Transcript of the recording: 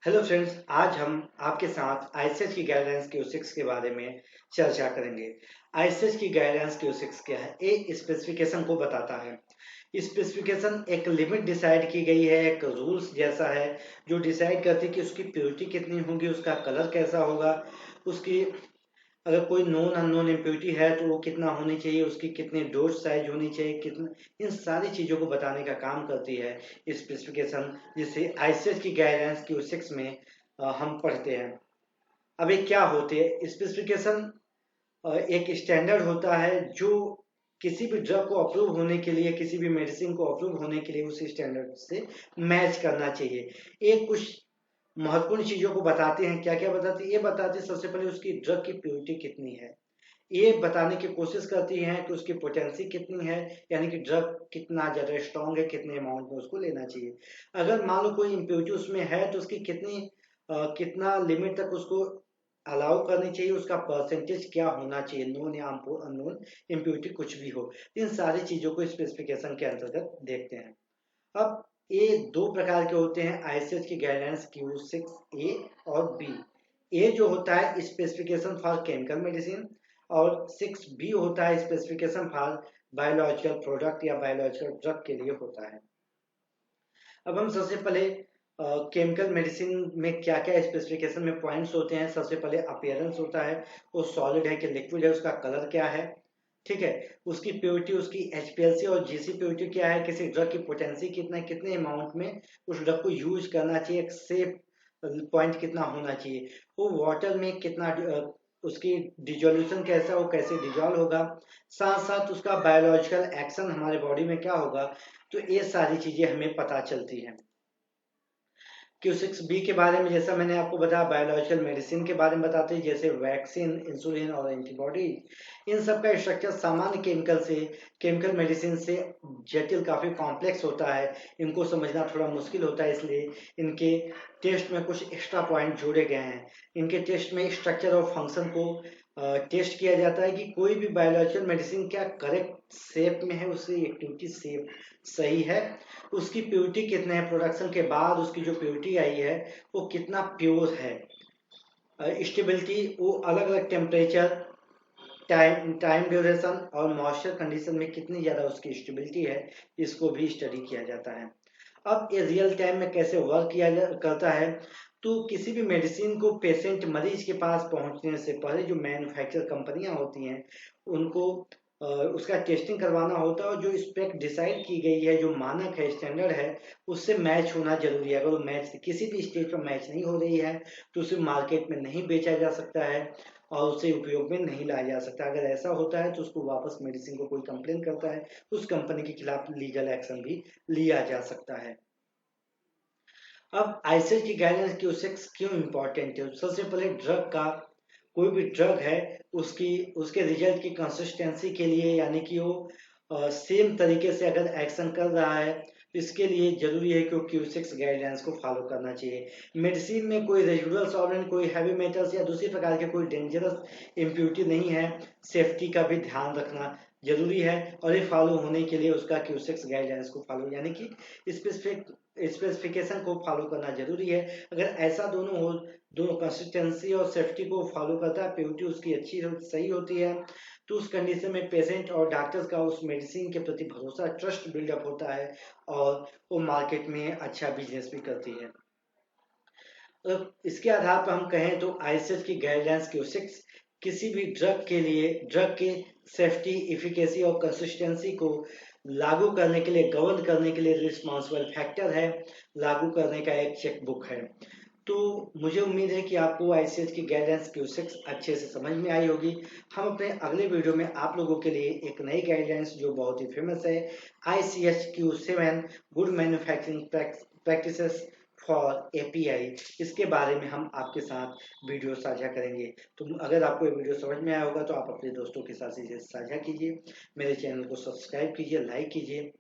Hello friends, आज हम आपके साथ आईसीएच की गाइडलाइंस क्यू6 के बारे में चर्चा करेंगे। आईसीएच की गाइडलाइंस क्यू6 क्या है? एक स्पेसिफिकेशन को बताता है। स्पेसिफिकेशन एक लिमिट डिसाइड की गई है, एक रूल्स जैसा है जो डिसाइड करती है कि उसकी प्योरिटी कितनी होगी, उसका कलर कैसा होगा, उसकी अगर कोई नॉन अननोन इम्प्योरिटी है तो वो कितना होनी चाहिए, उसकी कितनी डोज साइज होनी चाहिए, कितना, इन सारी चीज़ों को बताने का काम करती है स्पेसिफिकेशन, जिसे आईसीएच की गाइडलाइंस क्यू6 में हम पढ़ते हैं। अब ये क्या होते हैं स्पेसिफिकेशन? एक स्टैंडर्ड होता है जो किसी भी ड्रग को अप्रूव होने के लिए, किसी भी मेडिसिन को अप्रूव होने के लिए उस स्टैंडर्ड से मैच करना चाहिए। एक कुछ महत्वपूर्ण चीजों को बताते हैं। क्या क्या बताते हैं? ये बताते हैं सबसे पहले उसकी ड्रग की प्योरिटी कितनी है। ये बताने की कोशिश करती हैं कि उसकी पोटेंसी कितनी है, यानी कि ड्रग कितना ज्यादा स्ट्रांग है, कितने अमाउंट में उसको लेना चाहिए। अगर मान लो कोई इम्प्योरिटी उसमें है तो उसकी कितना लिमिट तक उसको अलाउ करनी चाहिए, उसका परसेंटेज क्या होना चाहिए, नोन या अननोन इम्प्योरिटी कुछ भी हो। इन सारी चीजों को स्पेसिफिकेशन के अंतर्गत देखते हैं। अब ये दो प्रकार के होते हैं आईसीएच की गाइडलाइंस क्यू6 ए और बी। ए जो होता है स्पेसिफिकेशन फॉर केमिकल मेडिसिन और 6 बी होता है स्पेसिफिकेशन फॉर बायोलॉजिकल प्रोडक्ट या बायोलॉजिकल ड्रग के लिए होता है। अब हम सबसे पहले केमिकल मेडिसिन में क्या क्या स्पेसिफिकेशन में पॉइंट्स होते हैं। सबसे पहले अपीयरेंस होता है, वो सॉलिड है कि लिक्विड है, उसका कलर क्या है, ठीक है। उसकी प्योरिटी, उसकी एचपीएलसी और जीसी प्योरिटी क्या है, किसी ड्रग की पोटेंसी कितना है, कितने अमाउंट में उस ड्रग को यूज करना चाहिए, एक सेफ पॉइंट कितना होना चाहिए, वो वाटर में कितना उसकी डिजोल्यूशन कैसा हो, कैसे डिजॉल्व होगा, साथ साथ उसका बायोलॉजिकल एक्शन हमारे बॉडी में क्या होगा। तो ये सारी चीजें हमें पता चलती हैं। क्यू6 बी के बारे में जैसा मैंने आपको बताया, बायोलॉजिकल मेडिसिन के बारे में बताते हैं, जैसे वैक्सीन, इंसुलिन और एंटीबॉडी। इन सब का स्ट्रक्चर सामान्य केमिकल मेडिसिन से जटिल, काफी कॉम्प्लेक्स होता है। इनको समझना थोड़ा मुश्किल होता है, इसलिए इनके टेस्ट में कुछ एक्स्ट्रा पॉइंट जोड़े गए हैं। इनके टेस्ट में स्ट्रक्चर और फंक्शन को टेस्ट किया जाता है कि कोई भी बायोलॉजिकल मेडिसिन क्या करेक्ट शेप में है, उसकी एक्टिविटी शेप सही है, उसकी प्योरिटी कितने है, प्रोडक्शन के बाद उसकी जो प्योरिटी आई है वो कितना प्योर है, स्टेबिलिटी, वो अलग अलग टेम्परेचर, टाइम ड्यूरेशन और मॉइस्चर कंडीशन में कितनी ज़्यादा उसकी स्टेबिलिटी है, इसको भी स्टडी किया जाता है। अब ये रियल टाइम में कैसे वर्क करता है? तो किसी भी मेडिसिन को पेशेंट, मरीज के पास पहुंचने से पहले जो मैन्युफैक्चर कंपनियां होती हैं उनको उसका टेस्टिंग करवाना होता है, और जो स्पेक डिसाइड की गई है, जो मानक है, स्टैंडर्ड है, उससे मैच होना जरूरी है। अगर वो मैच किसी भी स्टेज पर मैच नहीं हो रही है तो उसे मार्केट में नहीं बेचा जा सकता है और उसे उपयोग में नहीं लाया जा सकता। अगर ऐसा होता है तो उसको वापस, मेडिसिन को कोई कंप्लेन करता है, उस कंपनी के खिलाफ लीगल एक्शन भी लिया जा सकता है। अब आईसीएच की गाइडेंस क्यू6 क्यों इंपॉर्टेंट है? सबसे पहले ड्रग का, कोई भी ड्रग है, उसकी उसके रिजल्ट की कंसिस्टेंसी के लिए, यानी कि वो सेम तरीके से अगर एक्शन कर रहा है तो इसके लिए जरूरी है कि वो क्यू6 गाइडलाइंस को फॉलो करना चाहिए। मेडिसिन में कोई रेजिडुअल सॉल्वेंट, कोई हैवी मेटल्स या दूसरी प्रकार के कोई डेंजरस इम्प्योरिटी नहीं है। सेफ्टी का भी ध्यान रखना जरूरी है, और ये फॉलो होने के लिए उसका क्यू6 गाइडलाइंस को फॉलो, यानी कि स्पेसिफिक स्पेसिफिकेशन को फॉलो करना जरूरी है। अगर ऐसा दोनों हो, दोनों कंसिस्टेंसी और सेफ्टी को फॉलो करता है, प्योरिटी उसकी अच्छी सही होती है, तो उस कंडीशन में पेशेंट और डॉक्टर्स का उस मेडिसिन के प्रति भरोसा, ट्रस्ट बिल्डअप होता है, और वो मार्केट में अच्छा बिजनेस भी करती है। तो इसके आधार पर हम कहें तो आईसीएच की गाइडलाइंस क्यू6 किसी भी ड्रग के लिए, ड्रग के सेफ्टी, इफिकेसी और कंसिस्टेंसी को लागू करने के लिए, गवर्न करने के लिए रिस्पॉन्सिबल फैक्टर है, लागू करने का एक चेक बुक है। तो मुझे उम्मीद है कि आपको आईसीएच की गाइडलाइंस क्यू6 अच्छे से समझ में आई होगी। हम अपने अगले वीडियो में आप लोगों के लिए एक नई गाइडलाइंस जो बहुत ही फेमस है, आईसीएच क्यू7 good manufacturing practices for API, इसके बारे में हम आपके साथ वीडियो साझा करेंगे। तो अगर आपको ये वीडियो समझ में आया होगा तो आप अपने दोस्तों के साथ इसे साझा कीजिए, मेरे चैनल को सब्सक्राइब कीजिए, लाइक कीजिए।